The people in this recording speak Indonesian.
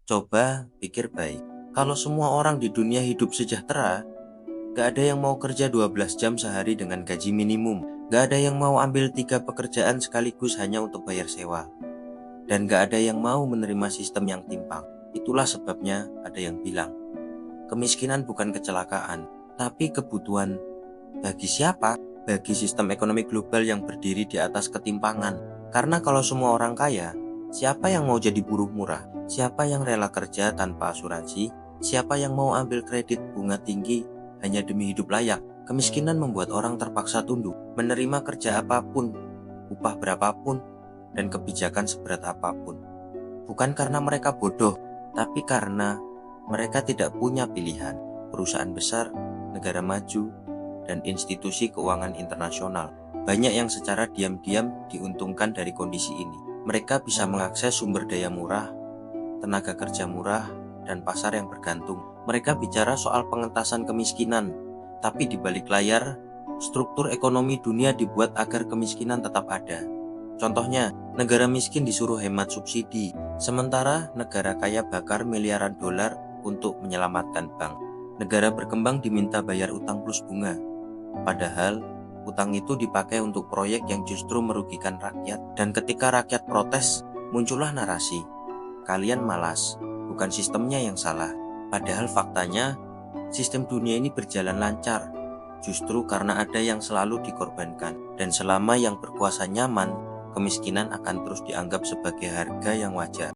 Coba pikir baik, kalau semua orang di dunia hidup sejahtera, gak ada yang mau kerja 12 jam sehari dengan gaji minimum. Gak ada yang mau ambil 3 pekerjaan sekaligus hanya untuk bayar sewa. Dan gak ada yang mau menerima sistem yang timpang. Itulah sebabnya ada yang bilang, kemiskinan bukan kecelakaan, tapi kebutuhan. Bagi siapa? Bagi sistem ekonomi global yang berdiri di atas ketimpangan. Karena kalau semua orang kaya, siapa yang mau jadi buruh murah? Siapa yang rela kerja tanpa asuransi? Siapa yang mau ambil kredit bunga tinggi hanya demi hidup layak? Kemiskinan membuat orang terpaksa tunduk, menerima kerja apapun, upah berapapun, dan kebijakan seberat apapun. Bukan karena mereka bodoh, tapi karena mereka tidak punya pilihan. Perusahaan besar, negara maju, dan institusi keuangan internasional banyak yang secara diam-diam diuntungkan dari kondisi ini. Mereka bisa mengakses sumber daya murah, tenaga kerja murah, dan pasar yang bergantung. Mereka bicara soal pengentasan kemiskinan, tapi di balik layar, struktur ekonomi dunia dibuat agar kemiskinan tetap ada. Contohnya, negara miskin disuruh hemat subsidi, sementara negara kaya bakar miliaran dolar untuk menyelamatkan bank. Negara berkembang diminta bayar utang plus bunga, padahal utang itu dipakai untuk proyek yang justru merugikan rakyat. Dan ketika rakyat protes, muncullah narasi, kalian malas, bukan sistemnya yang salah. Padahal faktanya, sistem dunia ini berjalan lancar, justru karena ada yang selalu dikorbankan. Dan selama yang berkuasa nyaman, kemiskinan akan terus dianggap sebagai harga yang wajar.